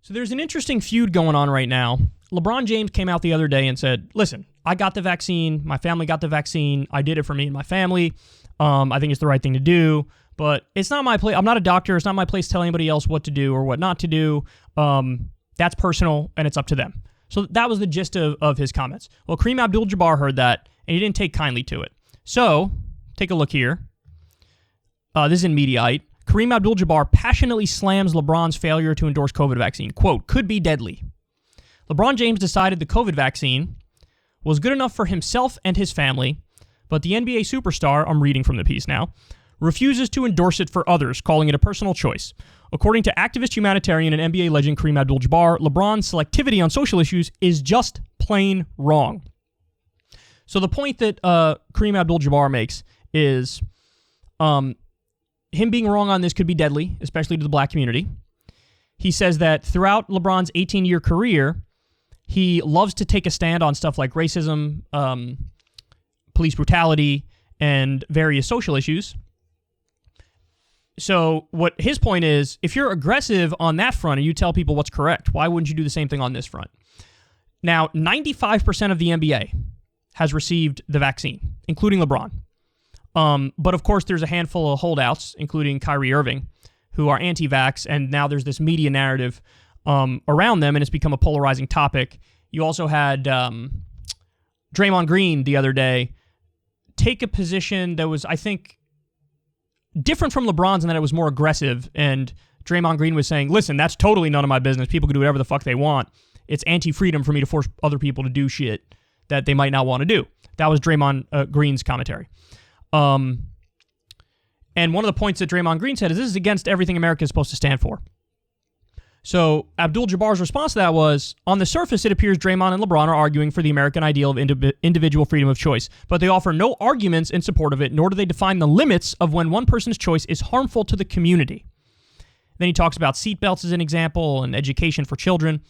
So there's an interesting feud going on right now. LeBron James came out the other day and said, listen, I got the vaccine. My family got the vaccine. I did it for me and my family. I think it's the right thing to do. But it's not my place. I'm not a doctor. It's not my place to tell anybody else what to do or what not to do. That's personal, and it's up to them. So that was the gist of his comments. Well, Kareem Abdul-Jabbar heard that, and he didn't take kindly to it. So, take a look here. This is in Mediaite. Kareem Abdul-Jabbar passionately slams LeBron's failure to endorse COVID vaccine. Quote, could be deadly. LeBron James decided the COVID vaccine was good enough for himself and his family, but the NBA superstar, I'm reading from the piece now, refuses to endorse it for others, calling it a personal choice. According to activist, humanitarian, and NBA legend Kareem Abdul-Jabbar, LeBron's selectivity on social issues is just plain wrong. So the point that Kareem Abdul-Jabbar makes is him being wrong on this could be deadly, especially to the black community. He says that throughout LeBron's 18-year career, he loves to take a stand on stuff like racism, police brutality, and various social issues. So what his point is, if you're aggressive on that front and you tell people what's correct, why wouldn't you do the same thing on this front? Now, 95% of the NBA has received the vaccine, including LeBron. But of course, there's a handful of holdouts, including Kyrie Irving, who are anti-vax, and now there's this media narrative around them, and it's become a polarizing topic. You also had Draymond Green the other day take a position that was, I think, different from LeBron's in that it was more aggressive, and Draymond Green was saying, listen, that's totally none of my business. People can do whatever the fuck they want. It's anti-freedom for me to force other people to do shit that they might not want to do. That was Draymond Green's commentary. And one of the points that Draymond Green said is this is against everything America is supposed to stand for. So Abdul-Jabbar's response to that was, on the surface, it appears Draymond and LeBron are arguing for the American ideal of individual freedom of choice, but they offer no arguments in support of it, nor do they define the limits of when one person's choice is harmful to the community. Then he talks about seatbelts as an example and education for children.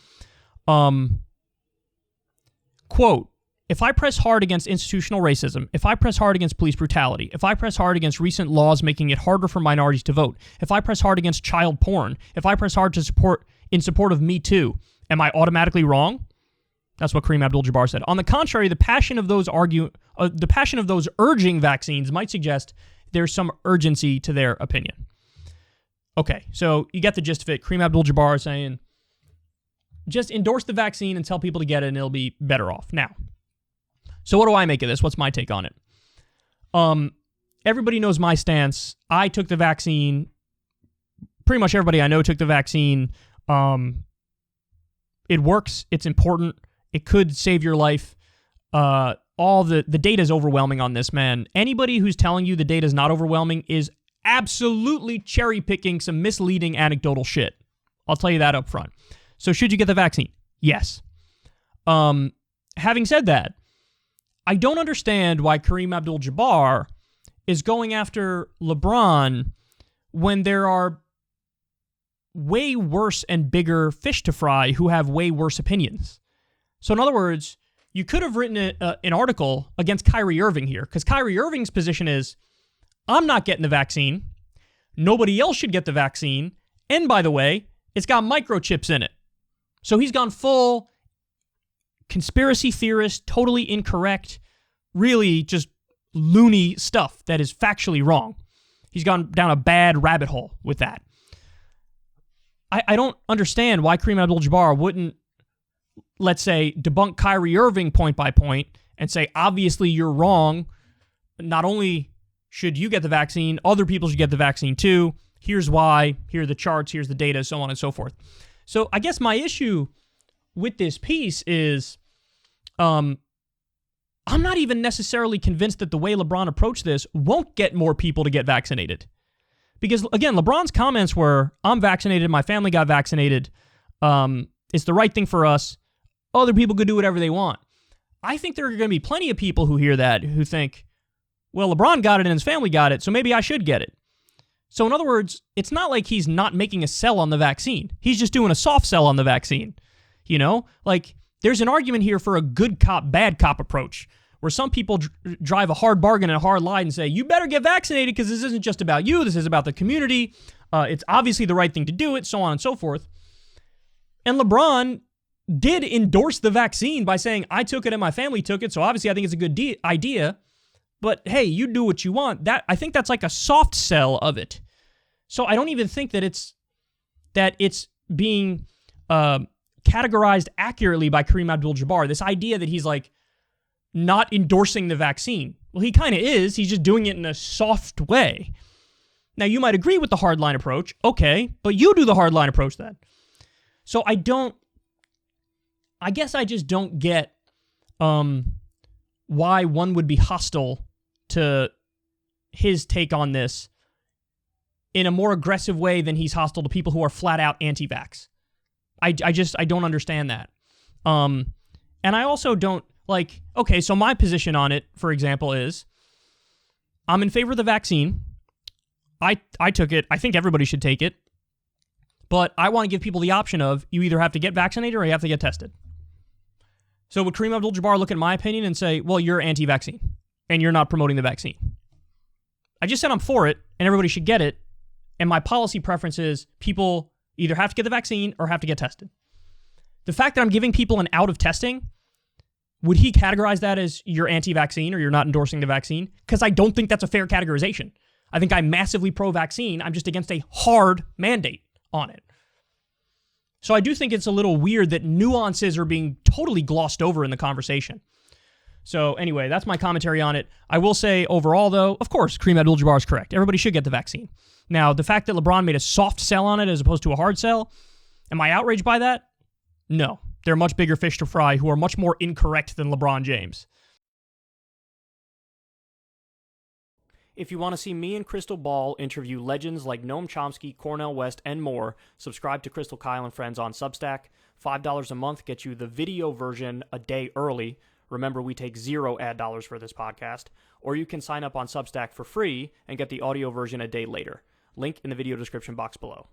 Quote, if I press hard against institutional racism, if I press hard against police brutality, if I press hard against recent laws making it harder for minorities to vote, if I press hard against child porn, if I press hard in support of Me Too, am I automatically wrong? That's what Kareem Abdul-Jabbar said. On the contrary, the passion of those urging vaccines might suggest there's some urgency to their opinion. Okay, so you get the gist of it. Kareem Abdul-Jabbar is saying, just endorse the vaccine and tell people to get it and it'll be better off. Now, so what do I make of this? What's my take on it? Everybody knows my stance. I took the vaccine. Pretty much everybody I know took the vaccine. It works. It's important. It could save your life. All the data is overwhelming on this, man. Anybody who's telling you the data is not overwhelming is absolutely cherry-picking some misleading anecdotal shit. I'll tell you that up front. So should you get the vaccine? Yes. Having said that, I don't understand why Kareem Abdul-Jabbar is going after LeBron when there are way worse and bigger fish to fry who have way worse opinions. So in other words, you could have written an article against Kyrie Irving here, because Kyrie Irving's position is, I'm not getting the vaccine, nobody else should get the vaccine, and by the way, it's got microchips in it. So he's gone full conspiracy theorist, totally incorrect, really just loony stuff that is factually wrong. He's gone down a bad rabbit hole with that. I don't understand why Kareem Abdul-Jabbar wouldn't, let's say, debunk Kyrie Irving point by point and say, obviously you're wrong. Not only should you get the vaccine, other people should get the vaccine too. Here's why. Here are the charts. Here's the data, so on and so forth. So I guess my issue with this piece is I'm not even necessarily convinced that the way LeBron approached this won't get more people to get vaccinated. Because, again, LeBron's comments were, I'm vaccinated, my family got vaccinated, it's the right thing for us, other people could do whatever they want. I think there are going to be plenty of people who hear that who think, well, LeBron got it and his family got it, so maybe I should get it. So in other words, it's not like he's not making a sell on the vaccine. He's just doing a soft sell on the vaccine. You know, like there's an argument here for a good cop, bad cop approach, where some people drive a hard bargain and a hard line and say, you better get vaccinated because this isn't just about you. This is about the community. It's obviously the right thing to do it, so on and so forth. And LeBron did endorse the vaccine by saying, I took it and my family took it, so obviously I think it's a good idea. But hey, you do what you want. I think that's like a soft sell of it. So I don't even think that it's being categorized accurately by Kareem Abdul-Jabbar. This idea that he's like not endorsing the vaccine. Well, he kind of is. He's just doing it in a soft way. Now, you might agree with the hardline approach. Okay, but you do the hardline approach then. So I guess I just don't get why one would be hostile to his take on this in a more aggressive way than he's hostile to people who are flat out anti-vax. I don't understand that. And I also don't, like, okay, so my position on it, for example, is I'm in favor of the vaccine. I took it. I think everybody should take it. But I want to give people the option of you either have to get vaccinated or you have to get tested. So would Kareem Abdul-Jabbar look at my opinion and say, well, you're anti-vaccine and you're not promoting the vaccine? I just said I'm for it and everybody should get it. And my policy preference is people either have to get the vaccine or have to get tested. The fact that I'm giving people an out of testing, would he categorize that as you're anti-vaccine or you're not endorsing the vaccine? Because I don't think that's a fair categorization. I think I'm massively pro-vaccine. I'm just against a hard mandate on it. So I do think it's a little weird that nuances are being totally glossed over in the conversation. So anyway, that's my commentary on it. I will say overall, though, of course, Kareem Abdul-Jabbar is correct. Everybody should get the vaccine. Now, the fact that LeBron made a soft sell on it as opposed to a hard sell, am I outraged by that? No. There are much bigger fish to fry who are much more incorrect than LeBron James. If you want to see me and Crystal Ball interview legends like Noam Chomsky, Cornel West, and more, subscribe to Crystal Kyle and Friends on Substack. $5 a month gets you the video version a day early. Remember, we take zero ad dollars for this podcast. Or you can sign up on Substack for free and get the audio version a day later. Link in the video description box below.